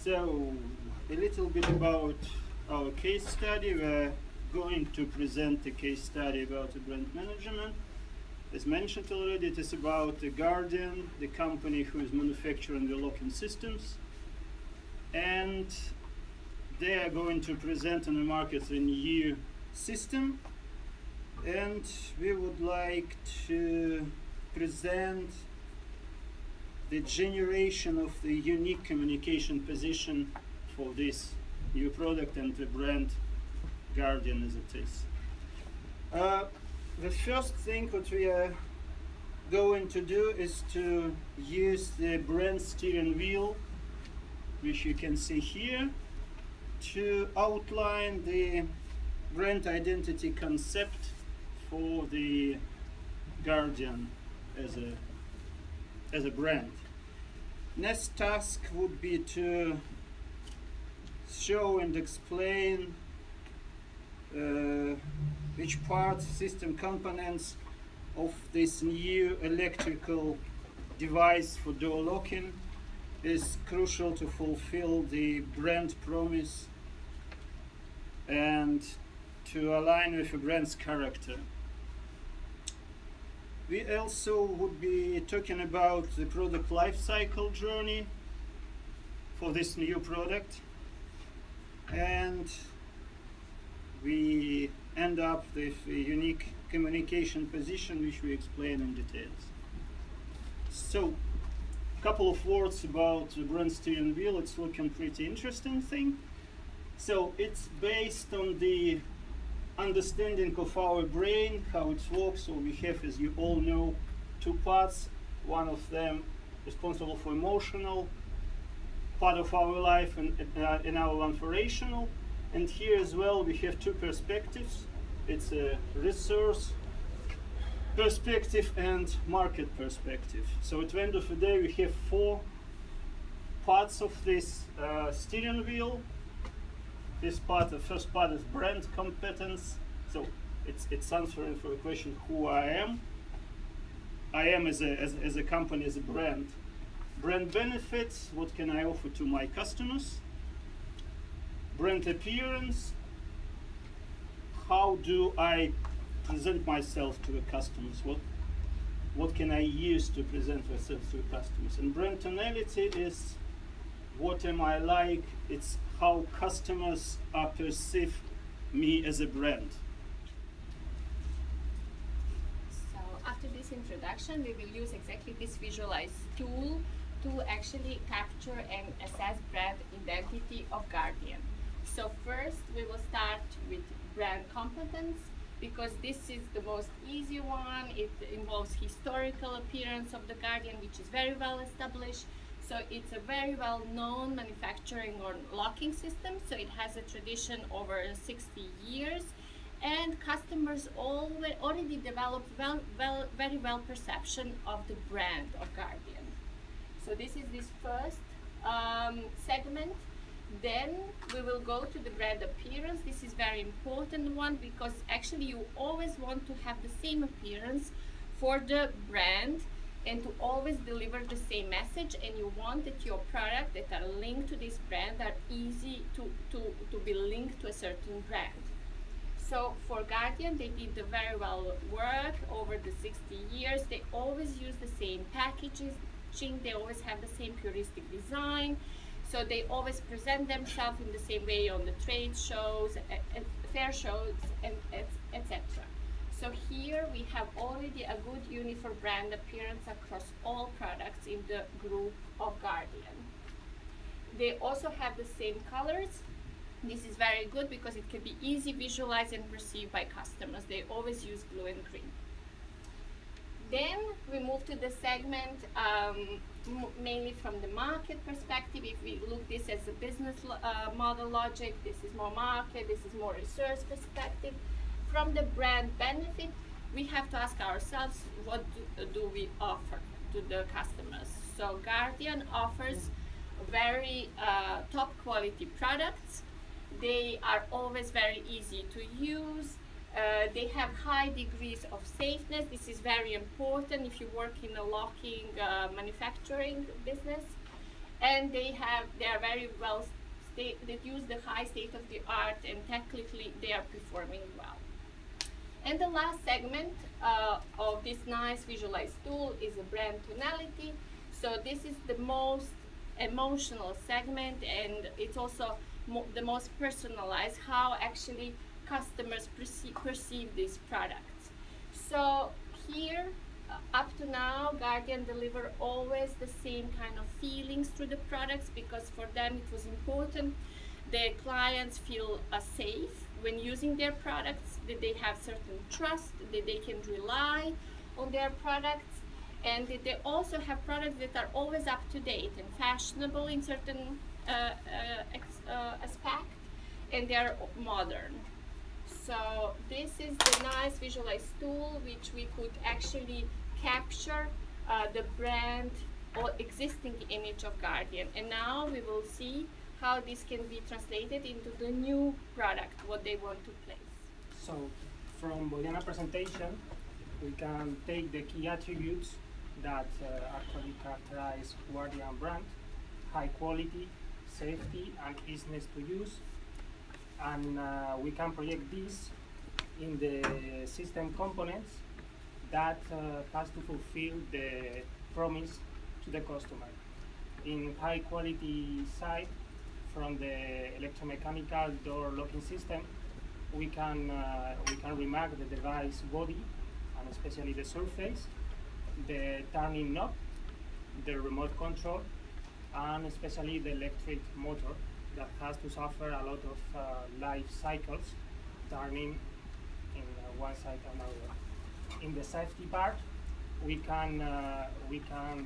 So, a little bit about our case study. We're going to present a case study about brand management. As mentioned already, it is about the Guardian, the company who is manufacturing the locking systems. And they are going to present on the market a new system. And we would like to present the generation of the unique communication position for this new product and the brand Guardian as it is. The first thing what we are going to do is to use the brand steering wheel, which you can see here, to outline the brand identity concept for the Guardian as a brand. Next task would be to show and explain which parts, system components of this new electrical device for door locking is crucial to fulfill the brand promise and to align with the brand's character. We also would be talking about the product lifecycle journey for this new product, and we end up with a unique communication position which we explain in details. So, a couple of words about the brand steering wheel. It's looking pretty interesting thing. So it's based on the understanding of our brain, how it works. So we have, as you all know, two parts. One of them responsible for emotional part of our life and our one for rational. And here as well we have two perspectives. It's a resource perspective and market perspective. So at the end of the day we have four parts of this steering wheel. This part, the first part is brand competence. So it's answering for the question who I am. I am as a company, as a brand. Brand benefits, what can I offer to my customers? Brand appearance, how do I present myself to the customers? What can I use to present myself to the customers? And brand tonality is what am I like? It's how customers are perceive me as a brand. So after this introduction, we will use exactly this visualize tool to actually capture and assess brand identity of Guardian. So first we will start with brand competence, because this is the most easy one. It involves historical appearance of the Guardian, which is very well established. So it's a very well-known manufacturing or locking system. So it has a tradition over 60 years, and customers already developed very well perception of the brand of Guardian. So this is this first segment. Then we will go to the brand appearance. This is very important one, because actually you always want to have the same appearance for the brand and to always deliver the same message, and you want that your product that are linked to this brand are easy to be linked to a certain brand. So for Guardian, they did the very well work over the 60 years. They always use the same packaging, they always have the same puristic design. So they always present themselves in the same way on the trade shows, fair shows, and etc. So here we have already a good uniform brand appearance across all products in the group of Guardian. They also have the same colors. This is very good because it can be easy visualized and perceived by customers. They always use blue and green. Then we move to the segment mainly from the market perspective. If we look this as a business model logic, this is more market, this is more research perspective. From the brand benefit, we have to ask ourselves, what do we offer to the customers? So Guardian offers very top quality products. They are always very easy to use. They have high degrees of safeness. This is very important if you work in a locking manufacturing business. and they are very well they use the high state of the art, and technically they are performing well. And the last segment of this nice visualized tool is a brand tonality. So this is the most emotional segment, and it's also the most personalized, how actually customers perceive these products. So here, up to now, Guardian deliver always the same kind of feelings through the products, because for them it was important the clients feel safe when using their products, that they have certain trust, that they can rely on their products, and that they also have products that are always up to date and fashionable in certain aspect, and they are modern. So this is the nice visualized tool which we could actually capture the brand or existing image of Guardian. And now we will see how this can be translated into the new product, what they want to place. So from Bojana presentation, we can take the key attributes that actually characterize Guardian brand: high quality, safety, and easiness to use. And we can project this in the system components that has to fulfill the promise to the customer. In high quality side, from the electromechanical door locking system, we can remark the device body, and especially the surface, the turning knob, the remote control, and especially the electric motor that has to suffer a lot of life cycles, turning in one side or another. In the safety part, we can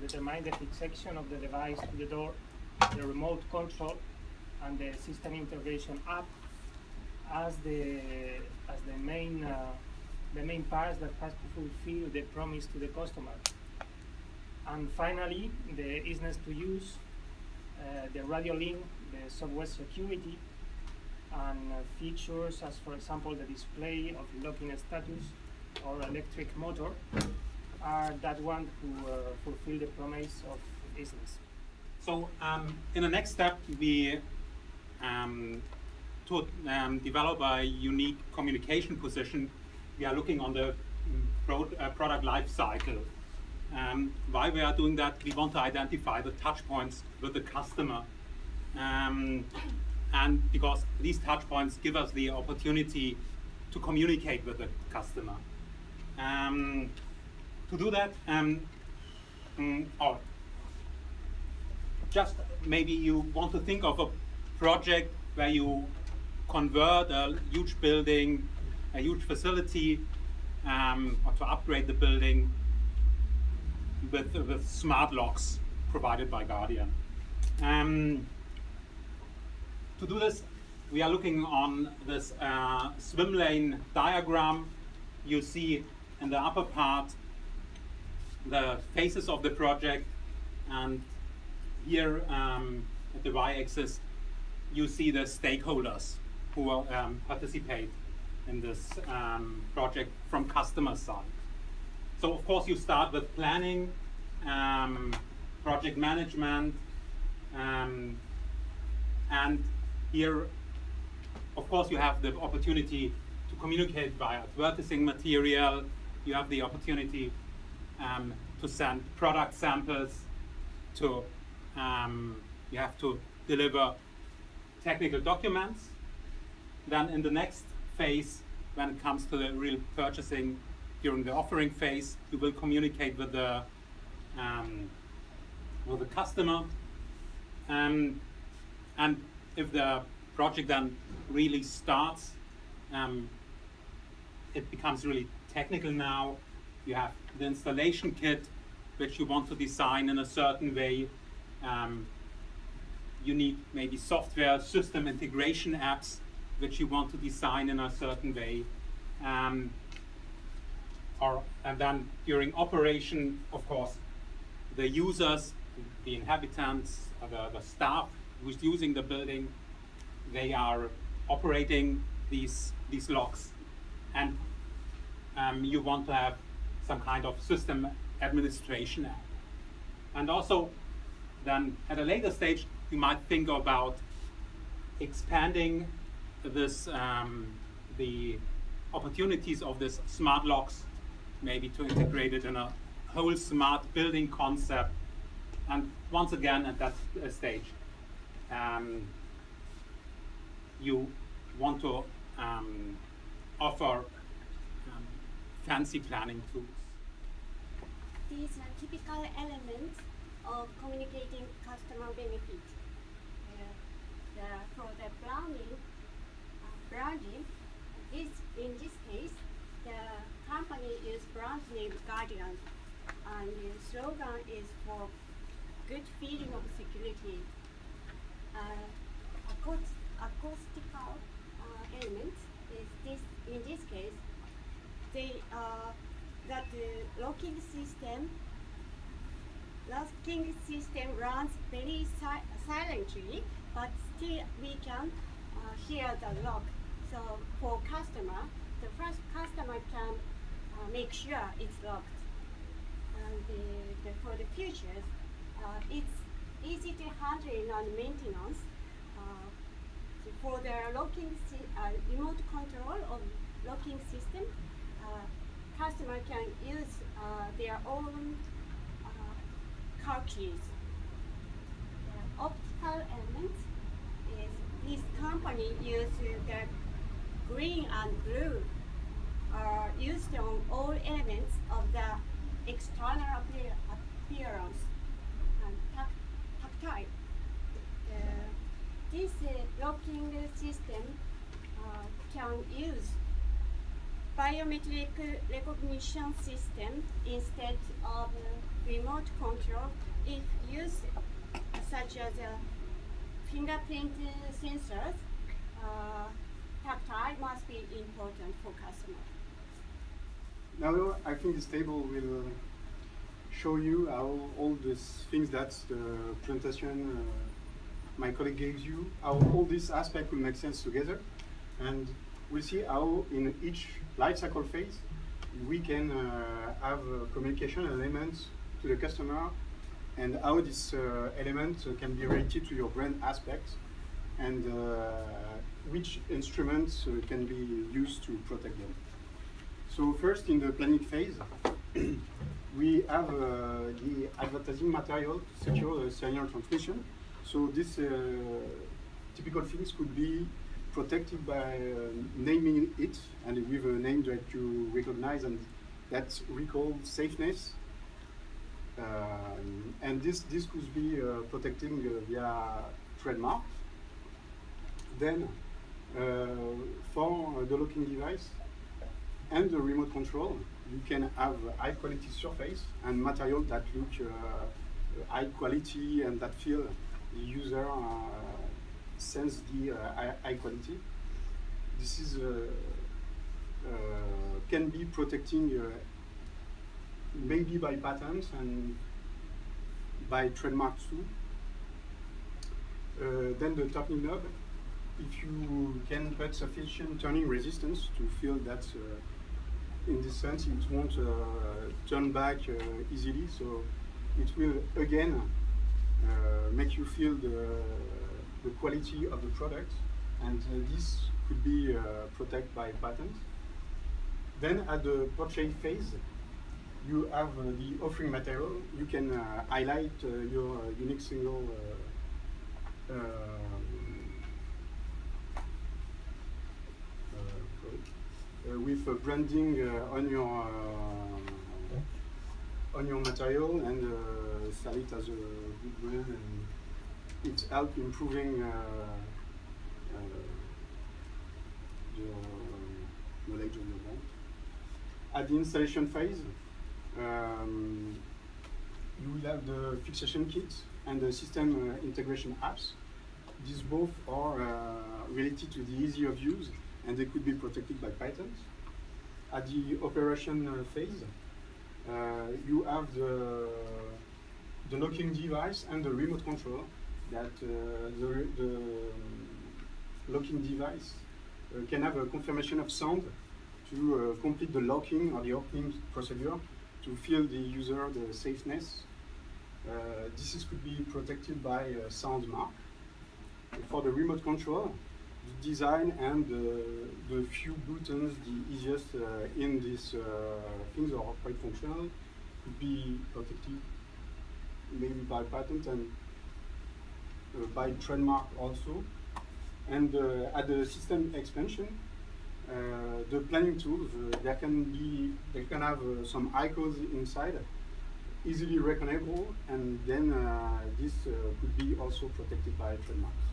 determine the fixation of the device to the door, the remote control, and the system integration app as the main parts that has to fulfill the promise to the customer. And finally, the easiness to use, the radio link, the software security, and features as, for example, the display of locking status or electric motor are that one who fulfill the promise of easiness. So in the next step, we to develop a unique communication position, we are looking on the product life cycle. Why we are doing that? We want to identify the touch points with the customer, and because these touch points give us the opportunity to communicate with the customer. To do that, or just maybe you want to think of a project where you convert a huge building, a huge facility, or to upgrade the building with smart locks provided by Guardian. To do this, we are looking on this swim lane diagram. You see in the upper part the phases of the project, and here at the y-axis you see the stakeholders who will participate in this project from customer side. So of course you start with planning, project management, and here of course you have the opportunity to communicate via advertising material. You have the opportunity to send product samples, to you have to deliver technical documents. Then in the next phase, when it comes to the real purchasing, during the offering phase, you will communicate with the customer, and if the project then really starts, it becomes really technical now. You have the installation kit, which you want to design in a certain way. You need maybe software system integration apps, which you want to design in a certain way. And then during operation, of course, the users, the inhabitants, the staff who's using the building, they are operating these locks, and you want to have some kind of system administration app. And also Then at a later stage, you might think about expanding this, the opportunities of this smart locks, maybe to integrate it in a whole smart building concept. And once again, at that stage, you want to offer fancy planning tools. These are typical elements of communicating customer benefit. For the branding, in this case, the company is brand name Guardian, and the slogan is for good feeling of security. Acoustical elements is this. In this case, that the locking system runs very silently, but still we can hear the lock. So for customer, the first customer can make sure it's locked. And for the futures, it's easy to handle and maintenance. For the remote control of locking system, customer can use their own car keys. The optical element is this company use the green and blue are used on all elements of the external appearance and tactile. This locking system can use biometric recognition system instead of remote control if used, such as fingerprint sensors. Tactile must be important for customers. Now I think this table will show you how all these things that the presentation my colleague gave you, how all these aspects will make sense together, and we'll see how in each life cycle phase we can have communication elements to the customer, and how this element can be related to your brand aspects, and which instruments can be used to protect them. So first, in the planning phase, we have the advertising material to secure serial transmission. So these typical things could be protected by naming it, and with a name that you recognize, and that recall safeness. And this could be protecting via trademark. Then for the locking device and the remote control, you can have high quality surface and material that look high quality and that feel the user sense the high quality. This is can be protecting maybe by patents and by trademark too. Then the turning knob, if you can put sufficient turning resistance to feel that in this sense it won't turn back easily, so it will again make you feel the quality of the product, and this could be protected by patent. Then at the purchase phase, you have the offering material. You can highlight your unique single with branding on your material, and sell it as a good brand, and it helps improving the knowledge of your brand. At the installation phase, you will have the fixation kits and the system integration apps. These both are related to the ease of use, and they could be protected by patents. At the operation phase, you have the locking device and the remote control. That the locking device can have a confirmation of sound to complete the locking or the opening procedure, to feel the user the safeness. Could be protected by a sound mark. For the remote control, the design and the few buttons, the easiest in these things are quite functional, could be protected maybe by patent and by trademark also. And at the system expansion, the planning tools, they can have some icons inside, easily recognizable, and then this could be also protected by trademarks.